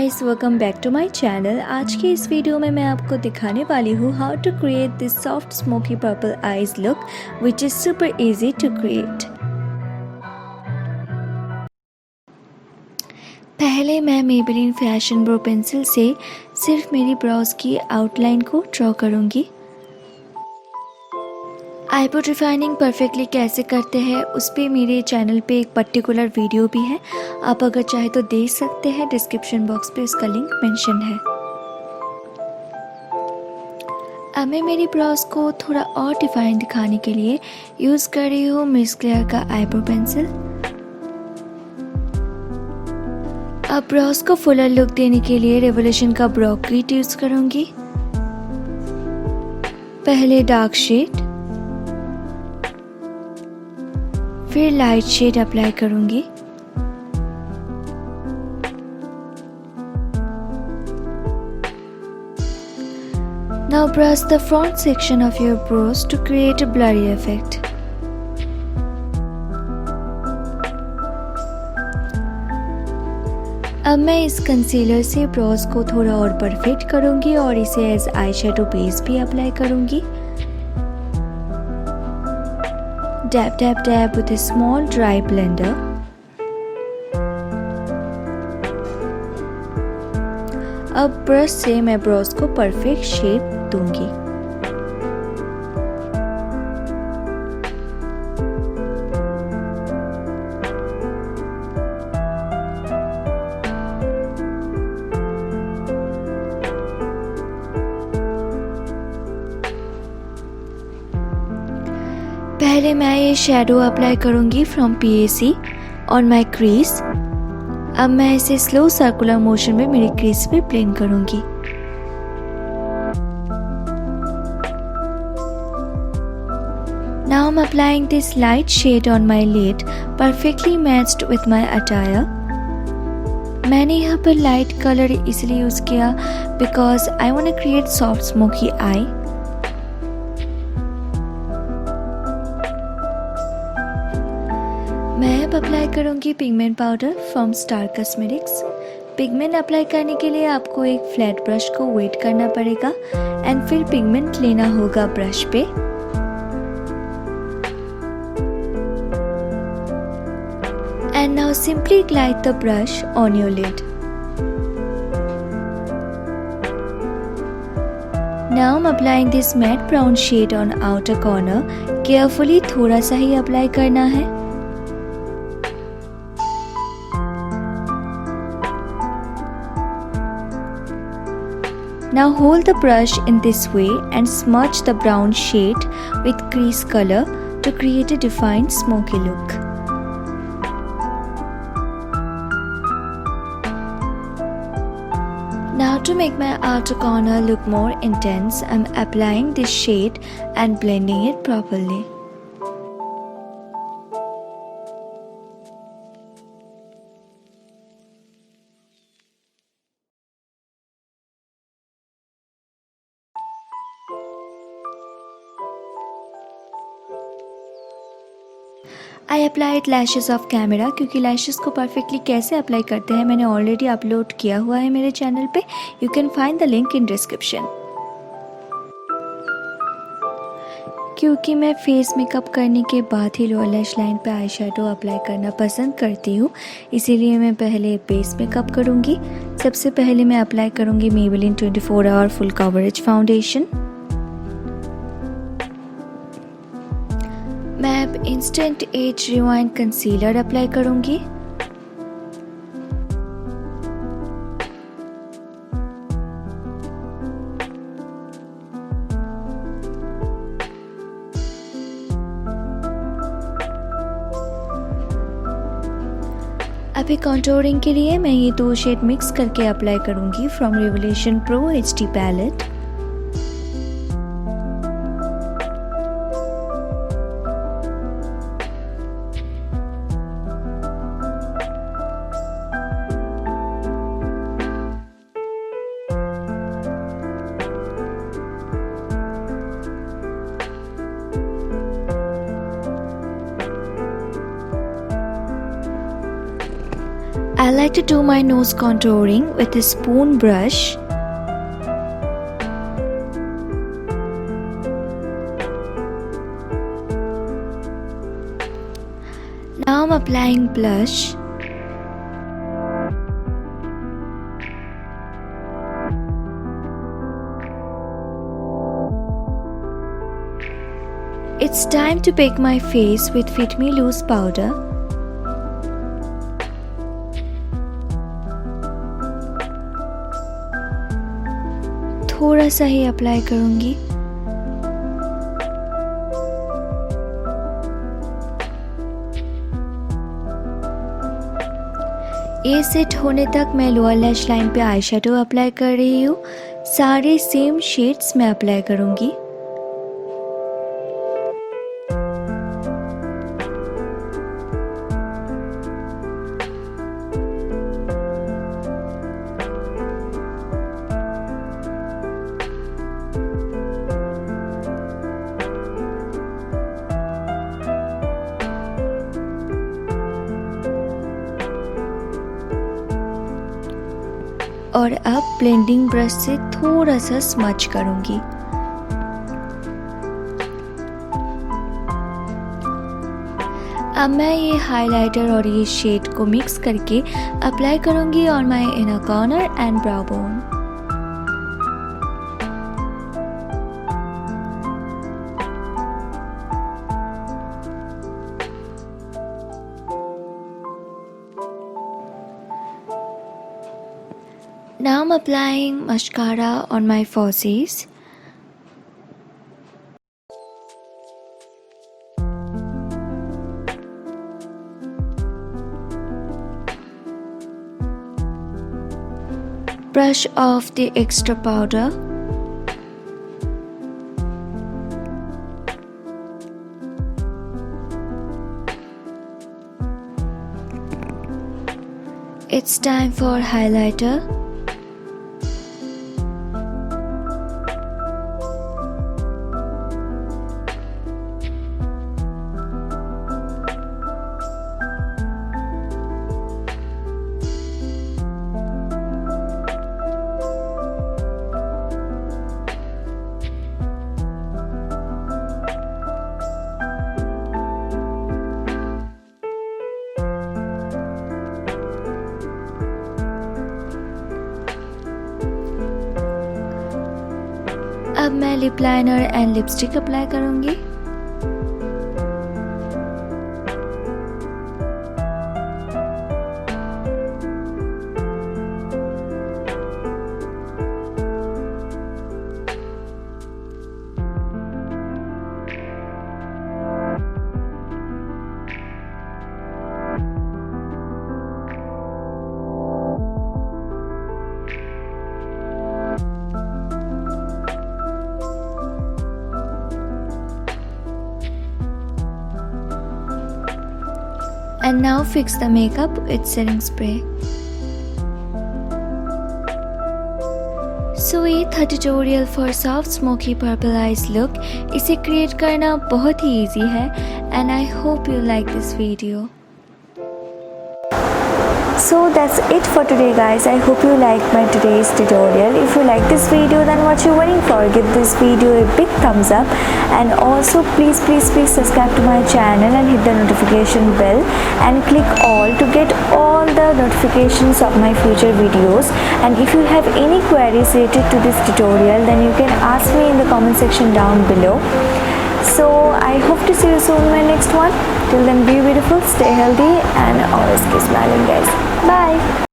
Guys, welcome back to my channel. आज के इस वीडियो में मैं आपको दिखाने वाली हूँ how to create this soft smoky purple eyes look which is super easy to create. पहले मैं मेबेलिन फैशन ब्रो पेंसिल से सिर्फ मेरी ब्रोज की आउटलाइन को ड्रॉ करूँगी। आईब्रो डिफाइनिंग परफेक्टली कैसे करते हैं उस पर मेरे चैनल पे एक पर्टिकुलर वीडियो भी है, आप अगर चाहे तो देख सकते हैं। डिस्क्रिप्शन बॉक्स पे उसका लिंक मेंशन है। अब मैं मेरी ब्रोज को थोड़ा और डिफाइन दिखाने के लिए यूज़ कर रही हूँ मिस क्लेयर का आईब्रो पेंसिल। अब ब्रोज को फुलर लुक देने के लिए रेवोल्यूशन का ब्रो किट यूज़ करूँगी। पहले डार्क शेड, फिर लाइट शेड अप्लाई करूंगी। Now brush the front section of your brows to create a blurry effect. अब मैं इस कंसीलर से ब्रोज को थोड़ा और परफेक्ट करूंगी और इसे एज आई शेडो बेस भी अप्लाई करूंगी। Dab dab dab with a small dry blender. अब ब्रश से मैं ब्रोज को परफेक्ट शेप दूंगी। पहले मैं ये शेडो अप्लाई करूंगी from PAC on my crease. अब मैं इसे स्लो सर्कुलर मोशन में मेरी क्रीज पे ब्लेंड करूंगी। Now I'm applying this light shade on my lid, perfectly matched with my attire. मैंने यहाँ पर लाइट कलर इसलिए यूज़ किया because I want to create soft smoky eye. मैं अब अप्लाई करूंगी pigment powder from star cosmetics. Pigment apply करने के लिए आपको एक फ्लैट ब्रश को वेट करना पड़ेगा एंड फिर पिगमेंट लेना होगा ब्रश पे। And now simply glide the brush on your lid. Now I am applying this matte brown shade on outer corner. Carefully थोड़ा सा ही अप्लाई करना है। Now hold the brush in this way and smudge the brown shade with crease color to create a defined smoky look. Now to make my outer corner look more intense, I'm applying this shade and blending it properly. I applied lashes of camera, क्योंकि lashes को perfectly कैसे apply करते हैं मैंने already upload किया हुआ है मेरे चैनल पे। You can find the link in description. क्योंकि मैं फेस मेकअप करने के बाद ही लोअर लैश लाइन पे आई शेडो अप्लाई करना पसंद करती हूँ, इसीलिए मैं पहले बेस मेकअप करूँगी। सबसे पहले मैं अप्लाई करूँगी Maybelline 24 hour full coverage foundation. मैं अब instant age rewind concealer apply करूंगी। अभी कंटूरिंग के लिए मैं ये दो शेड मिक्स करके अप्लाई करूंगी from Revolution Pro HD palette. I like to do my nose contouring with a spoon brush. Now I'm applying blush. It's time to bake my face with Fit Me Loose powder. थोड़ा सा ही apply करूंगी. ये set होने तक मैं lower lash line पे eye shadow apply कर रही हूँ. सारे सेम शेड्स में अप्लाई करूंगी. और अब ब्लेंडिंग ब्रश से थोड़ा सा स्मच करूंगी. अब मैं ये हाइलाइटर और ये शेड को मिक्स करके अप्लाई करूंगी on my inner corner and brow bone. Now I'm applying mascara on my falsies. Brush off the extra powder. It's time for highlighter. अब मैं lip liner and lipstick apply करूंगी. And now fix the makeup with setting spray. So ये था tutorial for soft smoky purple eyes look. इसे create करना बहुत ही easy है and I hope you like this video. So that's it for today guys. I hope you liked my today's tutorial. If you like this video then what you waiting for? Give this video a big thumbs up and also please subscribe to my channel and hit the notification bell and click all to get all the notifications of my future videos. And if you have any queries related to this tutorial then you can ask me in the comment section down below. So I hope to see you soon in my next one. Till then be beautiful, stay healthy and always keep smiling guys. Bye.